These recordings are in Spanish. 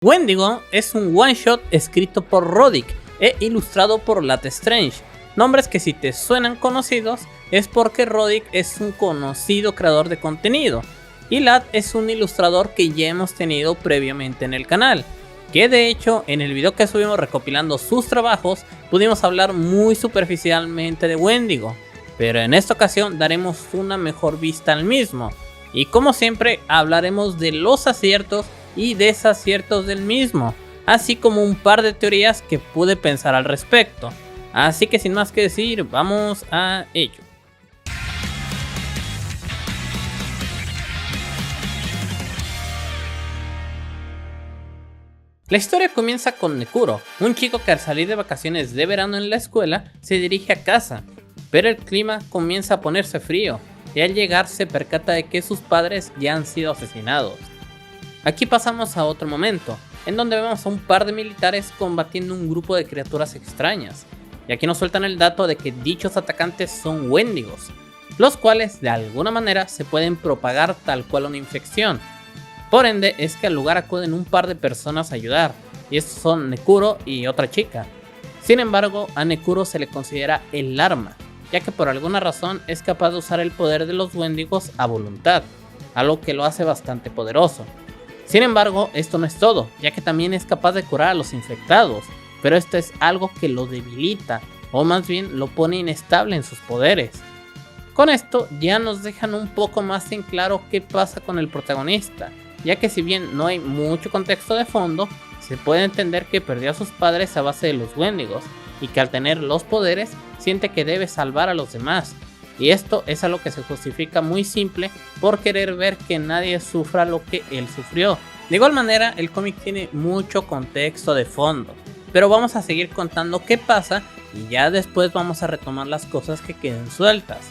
Wendigo es un one shot escrito por Roddick e ilustrado por Lat Strange, nombres que si te suenan conocidos es porque Roddick es un conocido creador de contenido y Lat es un ilustrador que ya hemos tenido previamente en el canal, que de hecho en el video que subimos recopilando sus trabajos pudimos hablar muy superficialmente de Wendigo, pero en esta ocasión daremos una mejor vista al mismo y como siempre hablaremos de los aciertos y desaciertos del mismo, así como un par de teorías que pude pensar al respecto. Así que sin más que decir, vamos a ello. La historia comienza con Nekuro, un chico que al salir de vacaciones de verano en la escuela se dirige a casa, pero el clima comienza a ponerse frío y al llegar se percata de que sus padres ya han sido asesinados. Aquí pasamos a otro momento, en donde vemos a un par de militares combatiendo un grupo de criaturas extrañas, y aquí nos sueltan el dato de que dichos atacantes son Wendigos, los cuales de alguna manera se pueden propagar tal cual una infección. Por ende es que al lugar acuden un par de personas a ayudar, y estos son Nekuro y otra chica. Sin embargo, a Nekuro se le considera el arma, ya que por alguna razón es capaz de usar el poder de los Wendigos a voluntad, algo que lo hace bastante poderoso. Sin embargo, esto no es todo, ya que también es capaz de curar a los infectados, pero esto es algo que lo debilita, o más bien lo pone inestable en sus poderes. Con esto ya nos dejan un poco más en claro qué pasa con el protagonista, ya que si bien no hay mucho contexto de fondo, se puede entender que perdió a sus padres a base de los Wendigos, y que al tener los poderes, siente que debe salvar a los demás. Y esto es algo que se justifica muy simple por querer ver que nadie sufra lo que él sufrió. De igual manera, el cómic tiene mucho contexto de fondo, pero vamos a seguir contando qué pasa y ya después vamos a retomar las cosas que queden sueltas.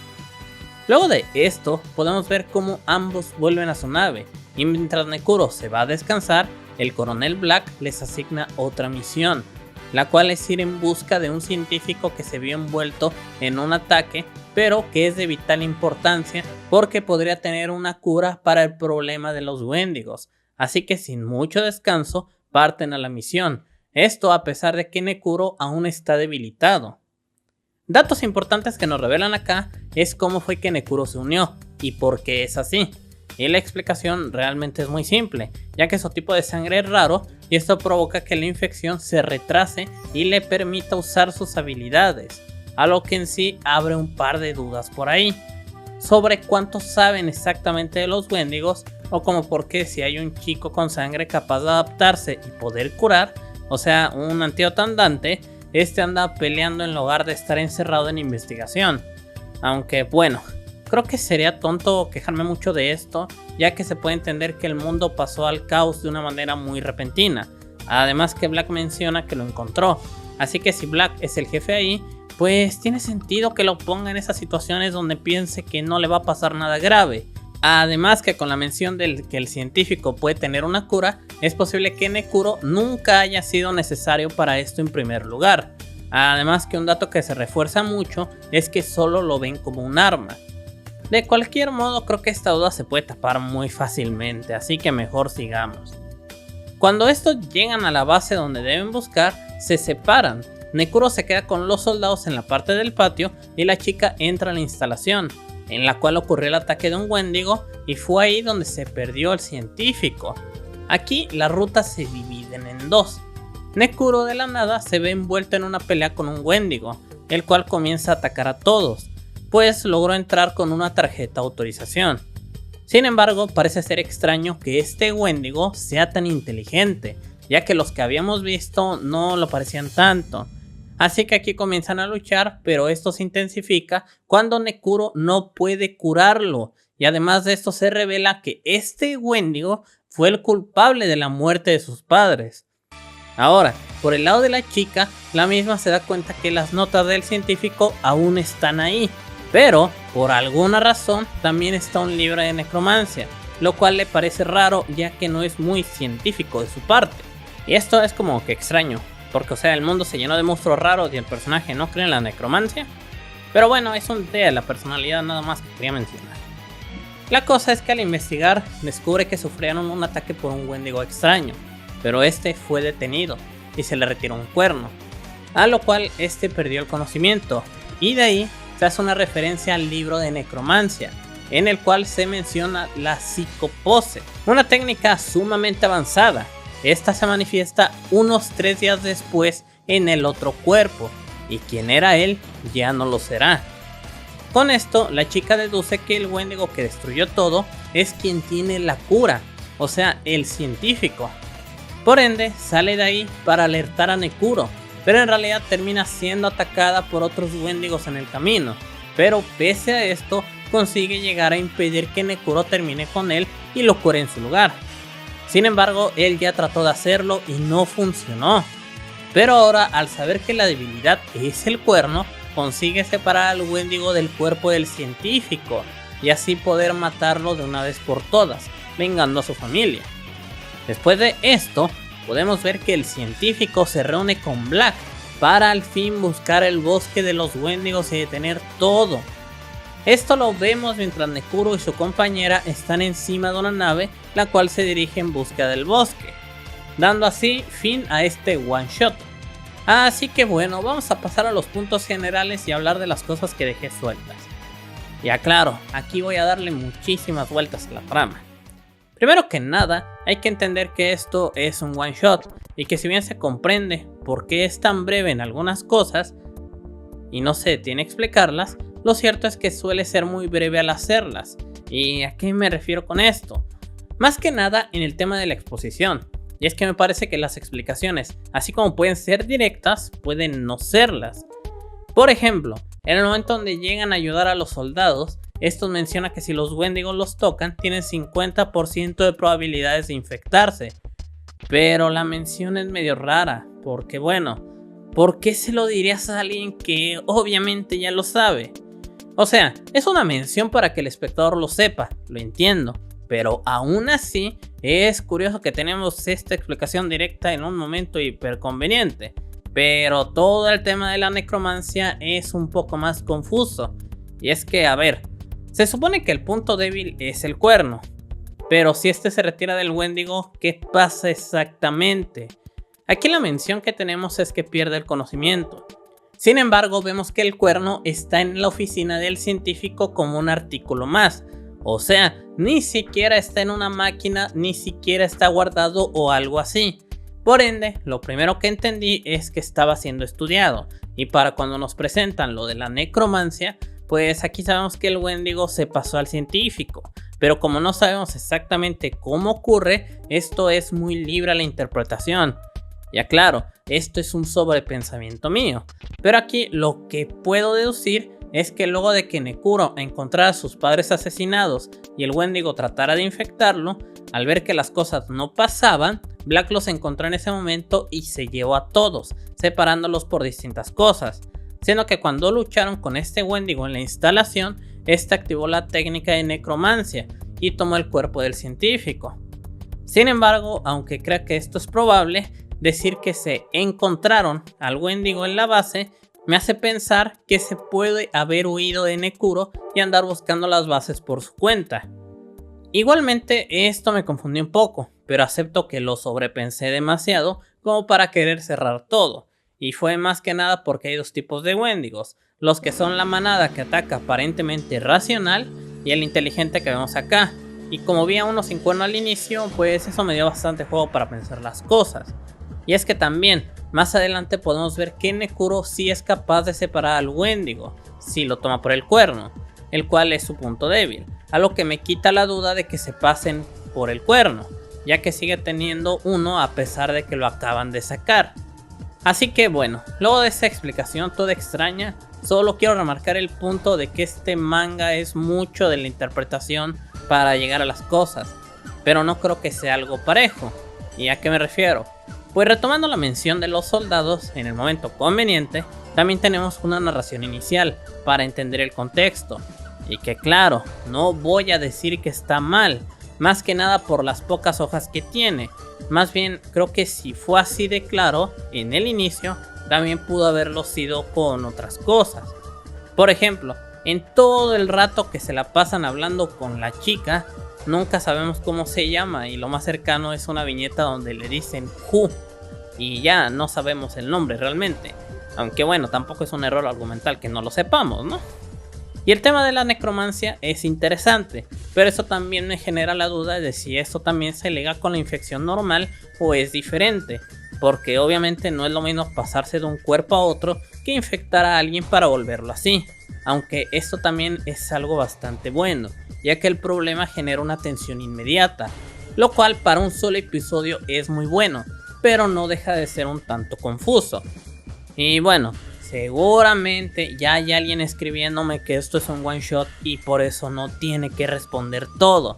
Luego de esto, podemos ver cómo ambos vuelven a su nave, y mientras Nekuro se va a descansar, el coronel Black les asigna otra misión, la cual es ir en busca de un científico que se vio envuelto en un ataque, pero que es de vital importancia porque podría tener una cura para el problema de los Wendigos, así que sin mucho descanso parten a la misión, esto a pesar de que Nekuro aún está debilitado. Datos importantes que nos revelan acá es cómo fue que Nekuro se unió y por qué es así. Y la explicación realmente es muy simple, ya que su tipo de sangre es raro y esto provoca que la infección se retrase y le permita usar sus habilidades, a lo que en sí abre un par de dudas por ahí, sobre cuántos saben exactamente de los Wendigos o como por qué si hay un chico con sangre capaz de adaptarse y poder curar, o sea un antídoto andante, este anda peleando en lugar de estar encerrado en investigación, aunque bueno. Creo que sería tonto quejarme mucho de esto, ya que se puede entender que el mundo pasó al caos de una manera muy repentina. Además que Black menciona que lo encontró, así que si Black es el jefe ahí, pues tiene sentido que lo ponga en esas situaciones donde piense que no le va a pasar nada grave. Además que con la mención de que el científico puede tener una cura, es posible que Nekuro nunca haya sido necesario para esto en primer lugar. Además que un dato que se refuerza mucho es que solo lo ven como un arma. De cualquier modo, creo que esta duda se puede tapar muy fácilmente, así que mejor sigamos. Cuando estos llegan a la base donde deben buscar, se separan. Nekuro se queda con los soldados en la parte del patio y la chica entra a la instalación, en la cual ocurrió el ataque de un Wendigo y fue ahí donde se perdió el científico. Aquí las rutas se dividen en dos. Nekuro de la nada se ve envuelto en una pelea con un Wendigo, el cual comienza a atacar a todos, pues logró entrar con una tarjeta de autorización. Sin embargo, parece ser extraño que este Wendigo sea tan inteligente, ya que los que habíamos visto no lo parecían tanto. Así que aquí comienzan a luchar, pero esto se intensifica cuando Nekuro no puede curarlo, y además de esto se revela que este Wendigo fue el culpable de la muerte de sus padres. Ahora, por el lado de la chica, la misma se da cuenta que las notas del científico aún están ahí, pero por alguna razón también está un libro de necromancia, lo cual le parece raro ya que no es muy científico de su parte. Y esto es como que extraño, porque o sea el mundo se llenó de monstruos raros y el personaje no cree en la necromancia. Pero bueno, es un detalle de la personalidad nada más que quería mencionar. La cosa es que al investigar descubre que sufrieron un ataque por un Wendigo extraño, pero este fue detenido y se le retiró un cuerno, a lo cual este perdió el conocimiento, y de ahí se hace una referencia al libro de necromancia, en el cual se menciona la psicopose, una técnica sumamente avanzada. Esta se manifiesta unos 3 días después en el otro cuerpo, y quien era él ya no lo será. Con esto, la chica deduce que el Wendigo que destruyó todo es quien tiene la cura, o sea, el científico. Por ende, sale de ahí para alertar a Nekuro, pero en realidad termina siendo atacada por otros Wendigos en el camino. Pero pese a esto, consigue llegar a impedir que Nekuro termine con él y lo cure en su lugar. Sin embargo, él ya trató de hacerlo y no funcionó. Pero ahora, al saber que la debilidad es el cuerno, consigue separar al Wendigo del cuerpo del científico y así poder matarlo de una vez por todas, vengando a su familia. Después de esto, podemos ver que el científico se reúne con Black para al fin buscar el bosque de los Wendigos y detener todo. Esto lo vemos mientras Nekuro y su compañera están encima de una nave, la cual se dirige en busca del bosque, dando así fin a este one shot. Así que bueno, vamos a pasar a los puntos generales y hablar de las cosas que dejé sueltas. Ya claro, aquí voy a darle muchísimas vueltas a la trama. Primero que nada, hay que entender que esto es un one shot y que si bien se comprende por qué es tan breve en algunas cosas y no se detiene a explicarlas, lo cierto es que suele ser muy breve al hacerlas. ¿Y a qué me refiero con esto? Más que nada en el tema de la exposición. Y es que me parece que las explicaciones, así como pueden ser directas, pueden no serlas. Por ejemplo, en el momento donde llegan a ayudar a los soldados, estos mencionan que si los Wendigos los tocan, tienen 50% de probabilidades de infectarse. Pero la mención es medio rara, porque bueno, ¿por qué se lo dirías a alguien que obviamente ya lo sabe? O sea, es una mención para que el espectador lo sepa, lo entiendo, pero aún así es curioso que tenemos esta explicación directa en un momento hiperconveniente. Pero todo el tema de la necromancia es un poco más confuso. Y es que, a ver, se supone que el punto débil es el cuerno, pero si este se retira del Wendigo, ¿qué pasa exactamente? Aquí la mención que tenemos es que pierde el conocimiento. Sin embargo, vemos que el cuerno está en la oficina del científico como un artículo más. O sea, ni siquiera está en una máquina, ni siquiera está guardado o algo así. Por ende, lo primero que entendí es que estaba siendo estudiado. Y para cuando nos presentan lo de la necromancia, pues aquí sabemos que el Wendigo se pasó al científico. Pero como no sabemos exactamente cómo ocurre, esto es muy libre a la interpretación. Ya claro, esto es un sobrepensamiento mío, pero aquí lo que puedo deducir es que luego de que Nekuro encontrara a sus padres asesinados y el Wendigo tratara de infectarlo, al ver que las cosas no pasaban, Black los encontró en ese momento y se llevó a todos, separándolos por distintas cosas, siendo que cuando lucharon con este Wendigo en la instalación, este activó la técnica de necromancia y tomó el cuerpo del científico. Sin embargo, aunque crea que esto es probable, decir que se encontraron al Wendigo en la base me hace pensar que se puede haber huido de Nekuro y andar buscando las bases por su cuenta. Igualmente esto me confundió un poco, pero acepto que lo sobrepensé demasiado como para querer cerrar todo, y fue más que nada porque hay dos tipos de Wendigos, los que son la manada que ataca aparentemente racional y el inteligente que vemos acá, y como vi a uno sin cuerno al inicio, pues eso me dio bastante juego para pensar las cosas. Y es que también, más adelante podemos ver que Nekuro sí es capaz de separar al Wendigo, si lo toma por el cuerno, el cual es su punto débil, a lo que me quita la duda de que se pasen por el cuerno, ya que sigue teniendo uno a pesar de que lo acaban de sacar. Así que bueno, luego de esa explicación toda extraña, solo quiero remarcar el punto de que este manga es mucho de la interpretación para llegar a las cosas, pero no creo que sea algo parejo. ¿Y a qué me refiero? Pues retomando la mención de los soldados en el momento conveniente, también tenemos una narración inicial para entender el contexto. Y que claro, no voy a decir que está mal, más que nada por las pocas hojas que tiene. Más bien creo que si fue así de claro en el inicio, también pudo haberlo sido con otras cosas. Por ejemplo, en todo el rato que se la pasan hablando con la chica, nunca sabemos cómo se llama y lo más cercano es una viñeta donde le dicen Who y ya no sabemos el nombre realmente. Aunque bueno, tampoco es un error argumental que no lo sepamos, ¿no? Y el tema de la necromancia es interesante, pero eso también me genera la duda de si esto también se liga con la infección normal o es diferente, porque obviamente no es lo mismo pasarse de un cuerpo a otro que infectar a alguien para volverlo así, aunque esto también es algo bastante bueno, ya que el problema genera una tensión inmediata, lo cual para un solo episodio es muy bueno, pero no deja de ser un tanto confuso. Y bueno, seguramente ya hay alguien escribiéndome que esto es un one shot y por eso no tiene que responder todo.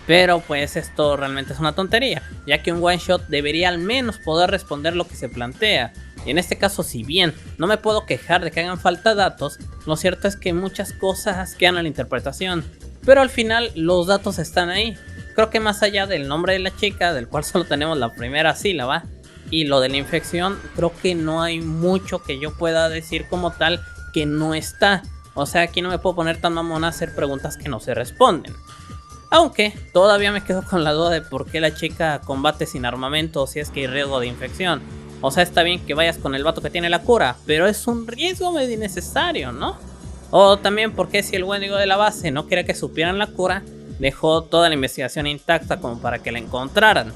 Pero pues esto realmente es una tontería, ya que un one shot debería al menos poder responder lo que se plantea. Y en este caso, si bien no me puedo quejar de que hagan falta datos, lo cierto es que muchas cosas quedan a la interpretación. Pero al final los datos están ahí. Creo que más allá del nombre de la chica, del cual solo tenemos la primera sílaba, y lo de la infección, creo que no hay mucho que yo pueda decir como tal que no está. O sea, aquí no me puedo poner tan mamón a hacer preguntas que no se responden. Aunque todavía me quedo con la duda de por qué la chica combate sin armamento si es que hay riesgo de infección. O sea, está bien que vayas con el vato que tiene la cura, pero es un riesgo medio innecesario, ¿no? O también porque si el Wendigo de la base no quería que supieran la cura, dejó toda la investigación intacta como para que la encontraran.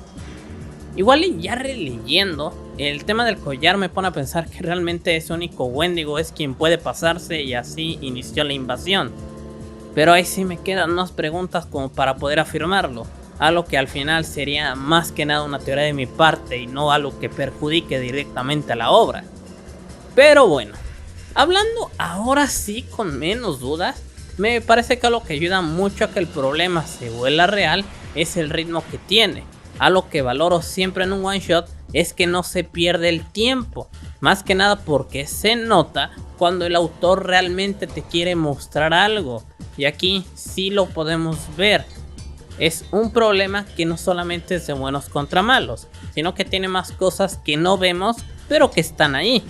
Igual y ya releyendo, el tema del collar me pone a pensar que realmente ese único Wendigo es quien puede pasarse y así inició la invasión. Pero ahí sí me quedan más preguntas como para poder afirmarlo, algo que al final sería más que nada una teoría de mi parte y no algo que perjudique directamente a la obra. Pero bueno, hablando ahora sí con menos dudas, me parece que algo que ayuda mucho a que el problema se vuelva real es el ritmo que tiene. Algo que valoro siempre en un one shot es que no se pierde el tiempo, más que nada porque se nota cuando el autor realmente te quiere mostrar algo, y aquí sí lo podemos ver. Es un problema que no solamente es de buenos contra malos, sino que tiene más cosas que no vemos pero que están ahí,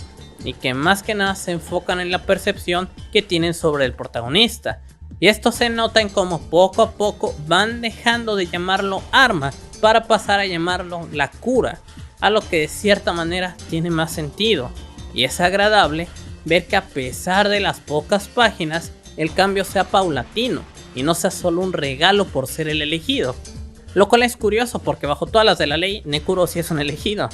y que más que nada se enfocan en la percepción que tienen sobre el protagonista. Y esto se nota en cómo poco a poco van dejando de llamarlo arma para pasar a llamarlo la cura, a lo que de cierta manera tiene más sentido. Y es agradable ver que a pesar de las pocas páginas, el cambio sea paulatino y no sea solo un regalo por ser el elegido. Lo cual es curioso porque bajo todas las de la ley, Nekuro sí es un elegido.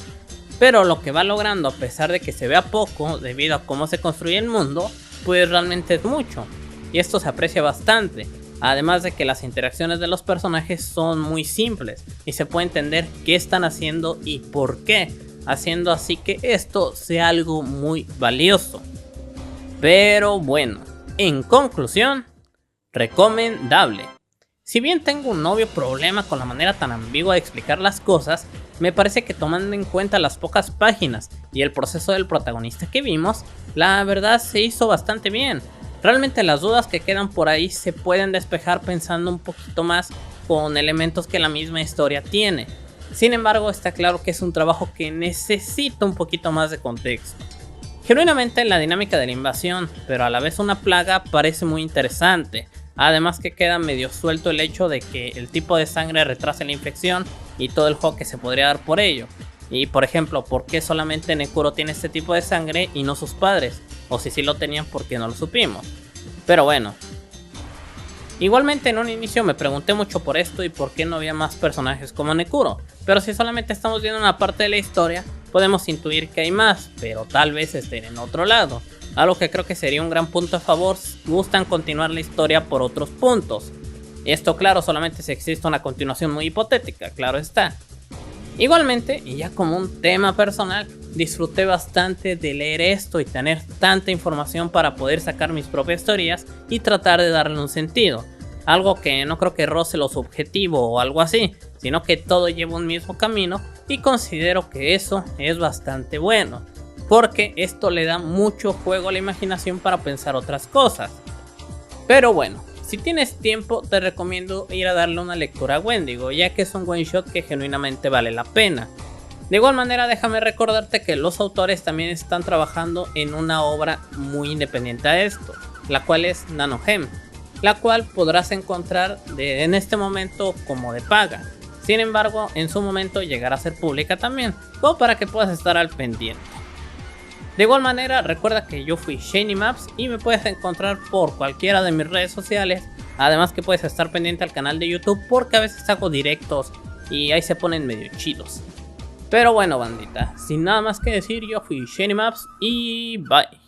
Pero lo que va logrando, a pesar de que se vea poco debido a cómo se construye el mundo, pues realmente es mucho. Y esto se aprecia bastante. Además de que las interacciones de los personajes son muy simples y se puede entender qué están haciendo y por qué, haciendo así que esto sea algo muy valioso. Pero bueno, en conclusión, recomendable. Si bien tengo un obvio problema con la manera tan ambigua de explicar las cosas, me parece que tomando en cuenta las pocas páginas y el proceso del protagonista que vimos, la verdad se hizo bastante bien. Realmente las dudas que quedan por ahí se pueden despejar pensando un poquito más con elementos que la misma historia tiene. Sin embargo, está claro que es un trabajo que necesita un poquito más de contexto. Genuinamente la dinámica de la invasión, pero a la vez una plaga, parece muy interesante. Además que queda medio suelto el hecho de que el tipo de sangre retrase la infección y todo el juego que se podría dar por ello. Y por ejemplo, ¿por qué solamente Nekuro tiene este tipo de sangre y no sus padres? O si sí lo tenían, ¿por qué no lo supimos? Pero bueno. Igualmente en un inicio me pregunté mucho por esto y por qué no había más personajes como Nekuro. Pero si solamente estamos viendo una parte de la historia, podemos intuir que hay más, pero tal vez estén en otro lado. Algo que creo que sería un gran punto a favor si gustan continuar la historia por otros puntos. Esto claro, solamente si existe una continuación muy hipotética, claro está. Igualmente, y ya como un tema personal, disfruté bastante de leer esto y tener tanta información para poder sacar mis propias teorías y tratar de darle un sentido. Algo que no creo que roce lo subjetivo o algo así, sino que todo lleva un mismo camino y considero que eso es bastante bueno. Porque esto le da mucho juego a la imaginación para pensar otras cosas. Pero bueno, si tienes tiempo te recomiendo ir a darle una lectura a Wendigo, ya que es un one shot que genuinamente vale la pena. De igual manera déjame recordarte que los autores también están trabajando en una obra muy independiente a esto, la cual es Nanohem. la cual podrás encontrar en este momento como de paga. Sin embargo, en su momento llegará a ser pública también, como para que puedas estar al pendiente. De igual manera, recuerda que yo fui Shiny Maps y me puedes encontrar por cualquiera de mis redes sociales. Además que puedes estar pendiente al canal de YouTube porque a veces hago directos y ahí se ponen medio chidos. Pero bueno, bandita, sin nada más que decir, yo fui Shiny Maps y bye.